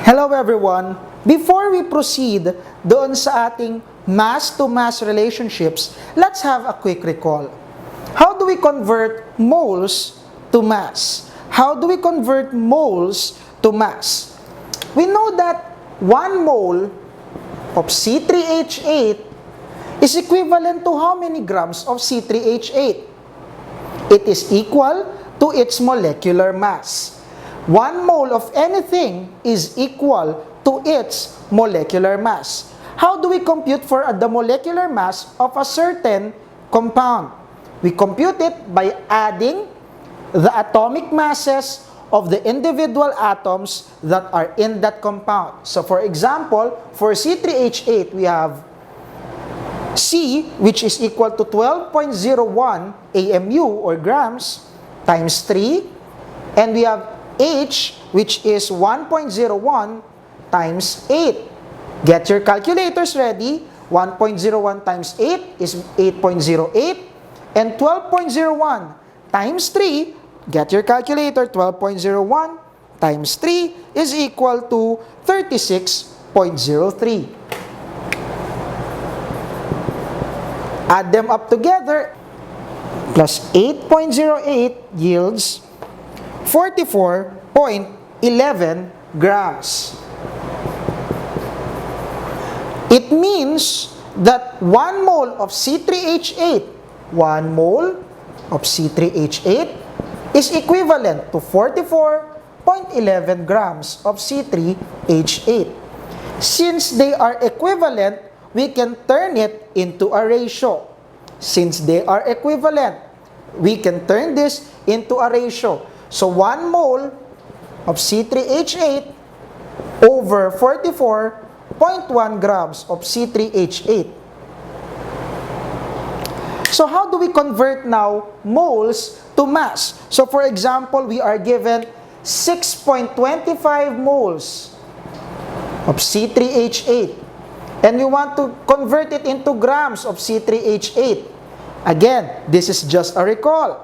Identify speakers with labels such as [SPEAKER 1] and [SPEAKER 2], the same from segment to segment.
[SPEAKER 1] Hello everyone! Before we proceed doon sa ating mass-to-mass relationships, let's have a quick recall. How do we convert moles to mass? How do we convert moles to mass? We know that 1 mole of C3H8 is equivalent to how many grams of C3H8? It is equal to its molecular mass. 1 mole of anything is equal to its molecular mass. How do we compute for the molecular mass of a certain compound? We compute it by adding the atomic masses of the individual atoms that are in that compound. So for example, for C3H8, we have C, which is equal to 12.01 AMU or grams times 3, and we have H, which is 1.01 times 8. Get your calculators ready. 1.01 times 8 is 8.08. And 12.01 times 3, get your calculator, 12.01 times 3 is equal to 36.03. Add them up together, plus 8.08 yields 44.11 grams. It means that 1 mole of C3H8, 1 mole of C3H8 is equivalent to 44.11 grams of C3H8. Since they are equivalent, we can turn it into a ratio. Since they are equivalent, we can turn this into a ratio. So 1 mole of C3H8 over 44.1 grams of C3H8. So how do we convert now moles to mass? So for example, we are given 6.25 moles of C3H8. And we want to convert it into grams of C3H8. Again, this is just a recall.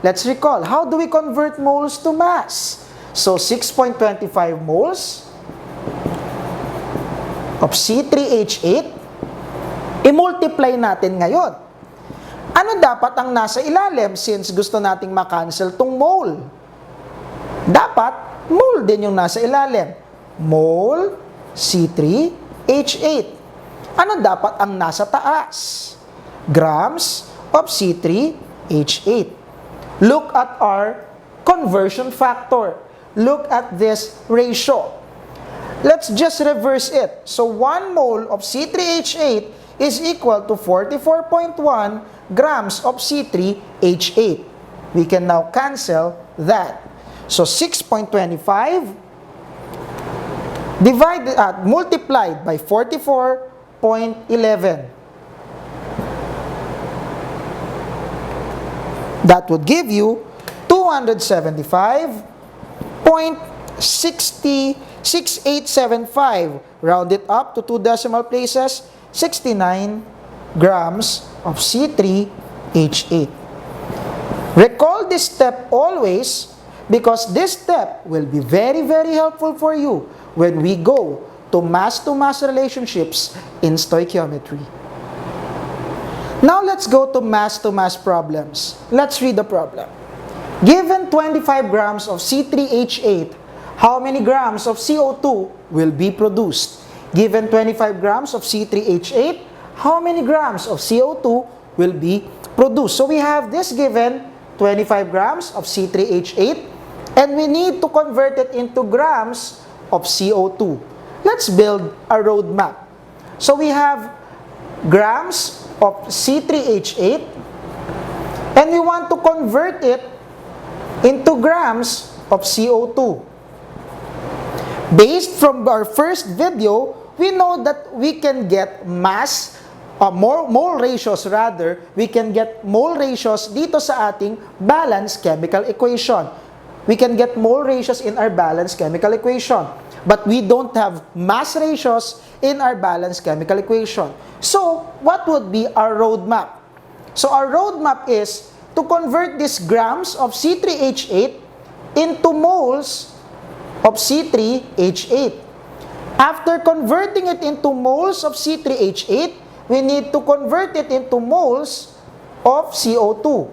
[SPEAKER 1] Let's recall, how do we convert moles to mass? So 6.25 moles of C3H8, i-multiply natin ngayon. Ano dapat ang nasa ilalim since gusto nating makancel tong mole? Dapat, mole din yung nasa ilalim. Mole C3H8. Ano dapat ang nasa taas? Grams of C3H8. Look at our conversion factor. Look at this ratio. Let's just reverse it. So 1 mole of C3H8 is equal to 44.1 grams of C3H8. We can now cancel that. So 6.25 multiplied by 44.11. That would give you 275.6875. Round it up to 2 decimal places, 69 grams of C3H8. Recall this step always because this step will be very, very helpful for you when we go to mass relationships in stoichiometry. Now let's go to mass problems. Let's read the problem. Given 25 grams of C3H8, how many grams of CO2 will be produced? Given 25 grams of C3H8, how many grams of CO2 will be produced? So we have this given 25 grams of C3H8 and we need to convert it into grams of CO2. Let's build a roadmap. So we have grams of C3H8 and we want to convert it into grams of CO2. Based from our first video, we know that we can get mole ratios rather, we can get mole ratios dito sa ating balanced chemical equation. We can get mole ratios in our balanced chemical equation. But we don't have mass ratios in our balanced chemical equation. So, what would be our roadmap? So, our roadmap is to convert these grams of C3H8 into moles of C3H8. After converting it into moles of C3H8, we need to convert it into moles of CO2.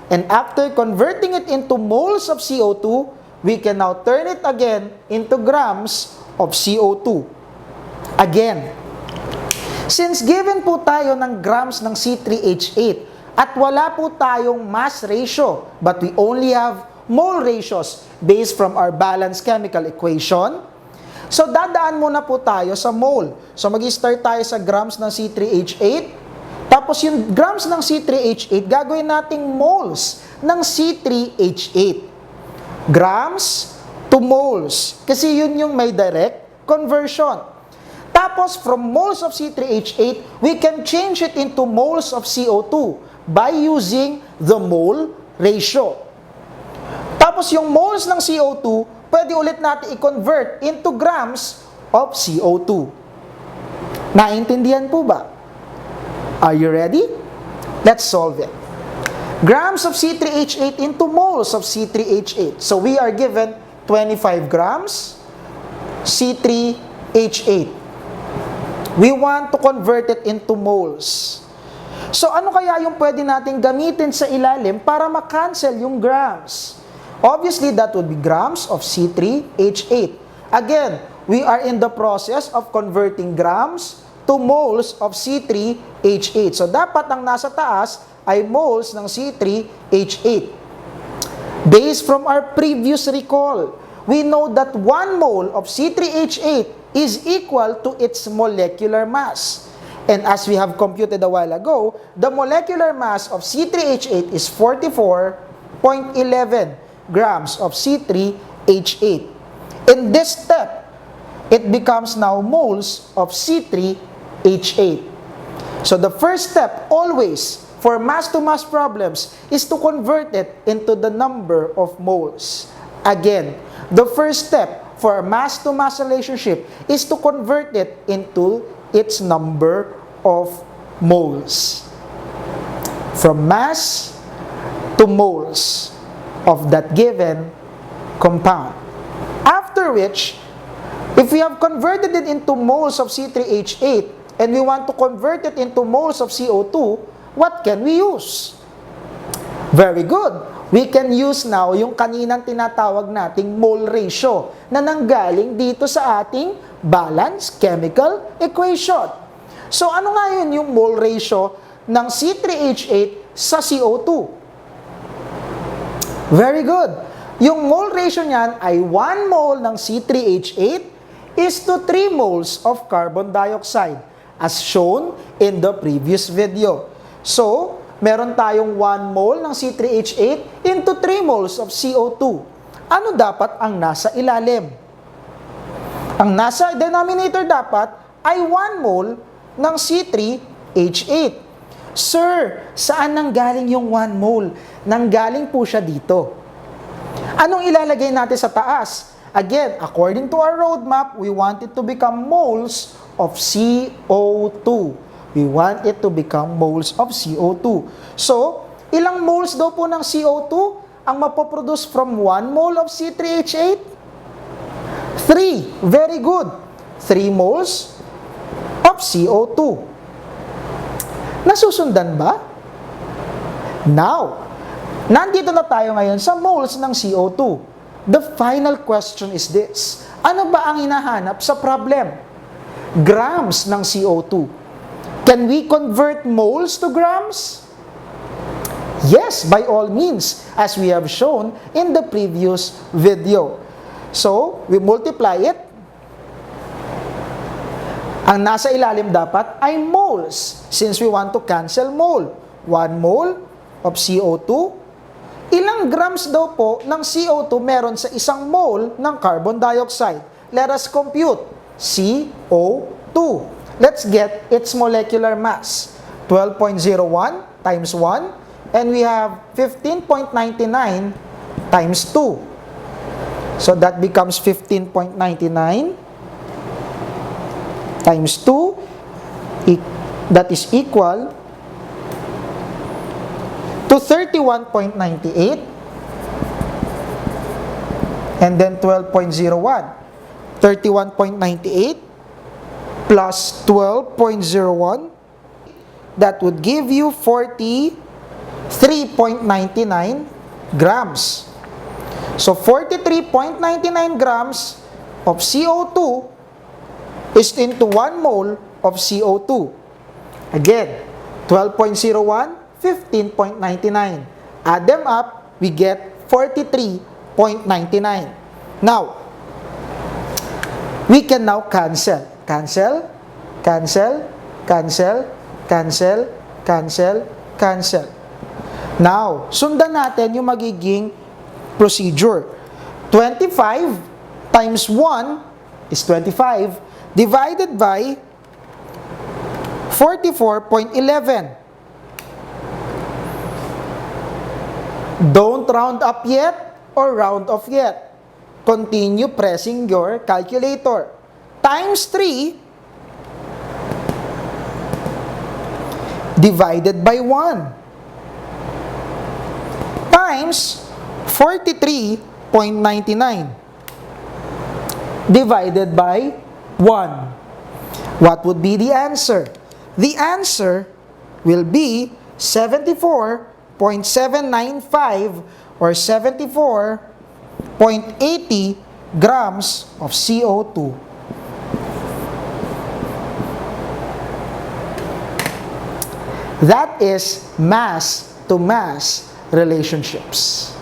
[SPEAKER 1] And after converting it into moles of CO2, we can now turn it again into grams of CO2. Again, since given po tayo ng grams ng C3H8 at wala po tayong mass ratio, but we only have mole ratios based from our balanced chemical equation, so dadaan muna po tayo sa mole. So mag-start tayo sa grams ng C3H8, tapos yung grams ng C3H8, gagawin nating moles ng C3H8. Grams to moles, kasi yun yung may direct conversion. Tapos, from moles of C3H8, we can change it into moles of CO2 by using the mole ratio. Tapos, yung moles ng CO2, pwede ulit natin i-convert into grams of CO2. Naintindihan po ba? Are you ready? Let's solve it. Grams of C3H8 into moles of C3H8. So, we are given 25 grams C3H8. We want to convert it into moles. So, ano kaya yung pwede natin gamitin sa ilalim para makancel yung grams? Obviously, that would be grams of C3H8. Again, we are in the process of converting grams to moles of C3H8. So, dapat ang nasa taas ay moles ng C3H8. Based from our previous recall, we know that 1 mole of C3H8 is equal to its molecular mass. And as we have computed a while ago, the molecular mass of C3H8 is 44.11 grams of C3H8. In this step, it becomes now moles of C3H8. So the first step always for mass-to-mass problems is to convert it into the number of moles. Again, the first step for a mass-to-mass relationship is to convert it into its number of moles. From mass to moles of that given compound. After which, if we have converted it into moles of C3H8 and we want to convert it into moles of CO2, what can we use? Very good. We can use now yung kaninang tinatawag nating mole ratio na nanggaling dito sa ating balanced chemical equation. So ano nga yun yung mole ratio ng C3H8 sa CO2? Very good. Yung mole ratio niyan ay 1 mole ng C3H8 is to 3 moles of carbon dioxide as shown in the previous video. So, meron tayong 1 mole ng C3H8 into 3 moles of CO2. Ano dapat ang nasa ilalim? Ang nasa denominator dapat ay 1 mole ng C3H8. Sir, saan nanggaling yung 1 mole? Nanggaling po siya dito. Anong ilalagay natin sa taas? Again, according to our roadmap, we want it to become moles of CO2. We want it to become moles of CO2. So, ilang moles daw po ng CO2 ang mapoproduce from 1 mole of C3H8? 3. Very good. 3 moles of CO2. Nasusundan ba? Now, nandito na tayo ngayon sa moles ng CO2. The final question is this. Ano ba ang hinahanap sa problem? Grams ng CO2. Can we convert moles to grams? Yes, by all means, as we have shown in the previous video. So, we multiply it. Ang nasa ilalim dapat ay moles, since we want to cancel mole. 1 mole of CO2. Ilang grams daw po ng CO2 meron sa isang mole ng carbon dioxide? Let us compute. CO2. Let's get its molecular mass. 12.01 times 1. And we have 15.99 times 2. So that becomes 15.99 times 2. That is equal to 31.98. And then 12.01. 31.98 plus 12.01. That would give you 43.99 grams. So 43.99 grams of CO2 is into 1 mole of CO2. Again, 12.01, 15.99. Add them up, we get 43.99. Now, we can now cancel. Cancel, cancel, cancel, cancel, cancel, cancel. Now, sundan natin yung magiging procedure. 25 times 1 is 25 divided by 44.11. Don't round up yet or round off yet. Continue pressing your calculator. Times 3 divided by 1 times 43.99 divided by 1. What would be the answer? The answer will be 74.795 or 74.80 grams of CO2. That is mass to mass relationships.